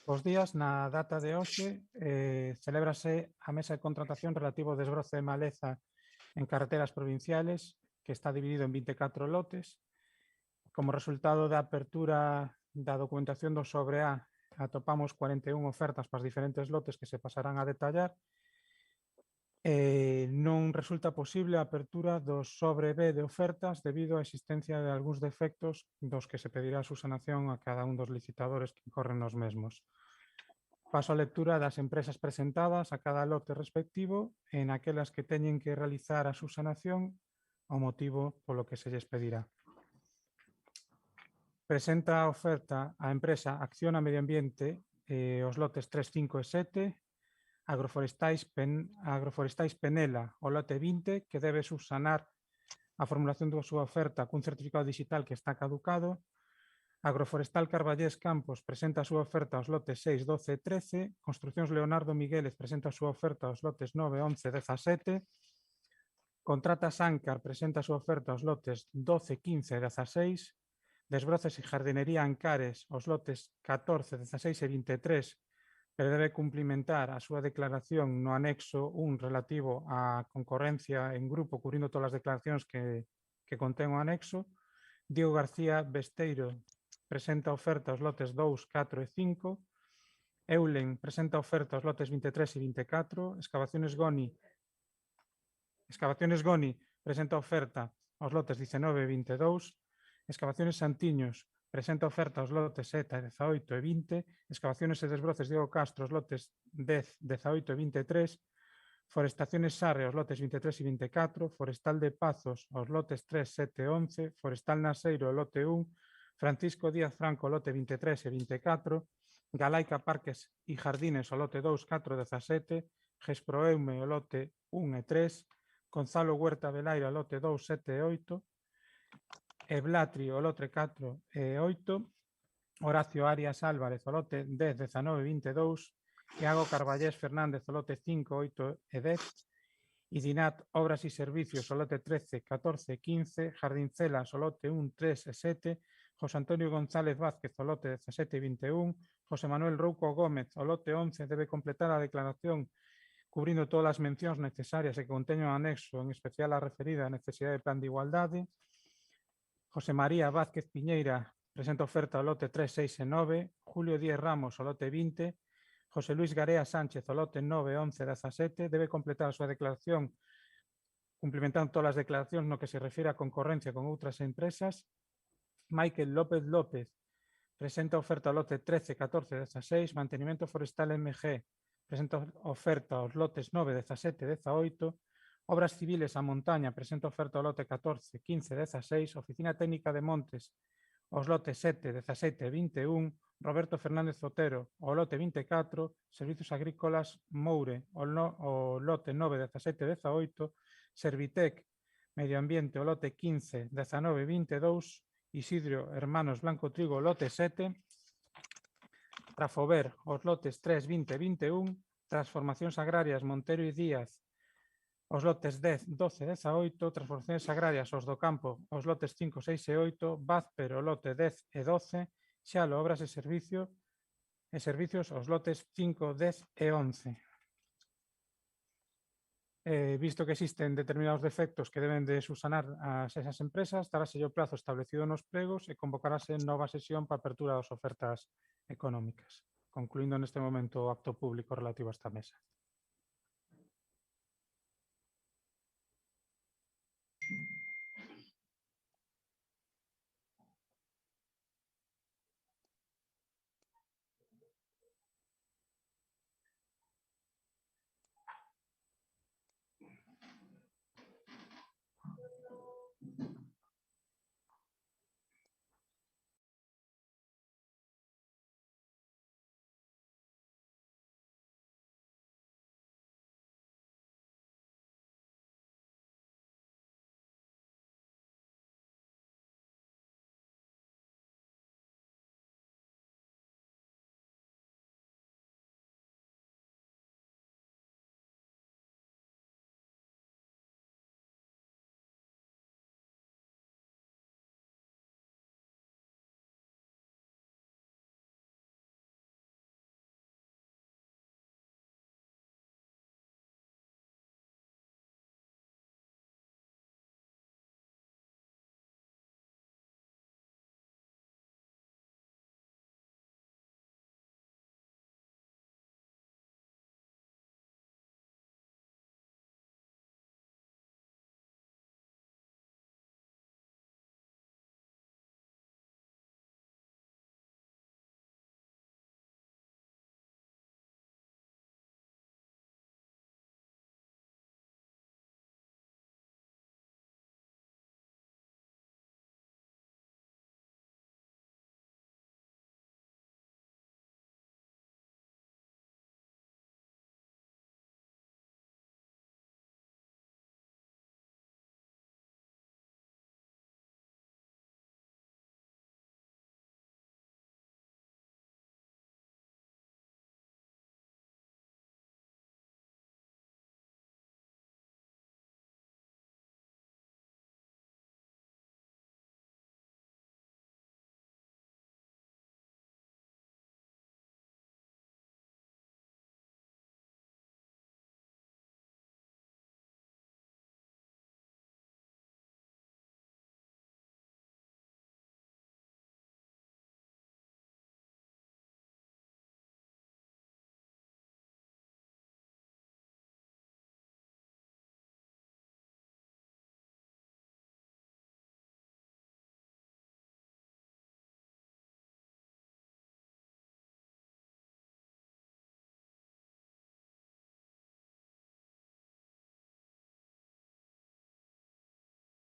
Bos días, na data de hoxe celébrase a mesa de contratación relativo ao desbroce de maleza en carreteras provinciales, que está dividido en 24 lotes. Como resultado da apertura da documentación do sobre A, atopamos 41 ofertas para os diferentes lotes que se pasarán a detallar. Non resulta posible a apertura do sobre B de ofertas debido á existencia de algúns defectos dos que se pedirá a subsanación a cada un dos licitadores que incorren nos mesmos. Paso a lectura das empresas presentadas a cada lote respectivo e naquelas que teñen que realizar a subsanación o motivo polo que se lles pedirá. Presenta a oferta a empresa Acciona Medio Ambiente os lotes 3, 5 e 7, Agroforestais Penela o lote 20, que debe subsanar a formulación da súa oferta cun certificado digital que está caducado. Agroforestal Carballés Campos presenta a súa oferta aos lotes 6, 12 e 13, Construccións Leonardo Migueles presenta a súa oferta aos lotes 9, 11 e 17, Contrata Sáncar presenta a súa oferta aos lotes 12, 15 e 16, Desbroces e Jardinería Ancares aos lotes 14, 16 e 23, pero debe cumplimentar a súa declaración no anexo 1 relativo á concorrencia en grupo, cubrindo todas as declaracións que contén o anexo. Diego García Besteiro presenta oferta aos lotes 2, 4 e 5. Eulen presenta oferta aos lotes 23 e 24. Excavaciones Goni presenta oferta aos lotes 19 e 22. Excavaciones Santiños presenta oferta aos lotes 7, 18 e 20. Excavaciones e Desbroces Diego Castro aos lotes 10, 18 e 23. Forestaciones Sarre aos lotes 23 e 24, Forestal de Pazos aos lotes 3, 7 e 11, Forestal Naseiro ao lote 1, Francisco Díaz Franco ao lote 23 e 24, Galaica Parques e Jardines ao lote 2, 4 e 17, Gesproeume ao lote 1 e 3, Gonzalo Huerta Velaira ao lote 2, 7 e 8, Eblatri ao lote 4 e 8, Horacio Arias Álvarez ao lote 10, 19 e 22, Iago Carballés Fernández ao lote 5, 8 e 10, Idinat Obras e Servicios ao lote 13, 14 e 15, Jardincelas ao lote 1, 3 e 7, José Antonio González Vázquez ao lote 17 e 21, José Manuel Rouco Gómez ao lote 11 debe completar a declaración cubrindo todas as mencións necesarias e que conteñen o anexo, en especial a referida á necesidade de plan de igualdade. José María Vázquez Piñeira presenta oferta ao lote 3, 6 e 9, Julio Díez Ramos ao lote 20, José Luis Garea Sánchez ao lote 9, 11 e 17 debe completar a súa declaración cumplimentando todas as declaracións no que se refire á concorrencia con outras empresas. Michael López López presenta oferta ao lote 13, 14 e 16, Mantenimento Forestal MG presenta oferta aos lotes 9, 17 e 18, Obras Civiles a Montaña presenta oferta ao lote 14, 15 e 16, Oficina Técnica de Montes aos lotes 7, 17 e 21, Roberto Fernández Otero ao lote 24, Servicios Agrícolas Moure ao lote 9, 17 e 18, Servitec Medio Ambiente ao lote 15, 19 e 22, Isidro Hermanos Blanco Trigo ao lote 7, Trafover aos lotes 3, 20 e 21, Transformacións Agrarias Montero e Díaz aos lotes 10, 12 e 18, Transformacións Agrarias aos do Campo aos lotes 5, 6 e 8, Vázper ao lote 10 e 12, Xalo Obras e Servicios aos lotes 5, 10 e 11. Visto que existen determinados defectos que deben de subsanar esas empresas, daráselle o plazo establecido nos pregos e convocarase nova sesión para apertura das ofertas económicas, concluindo neste momento o acto público relativo a esta mesa.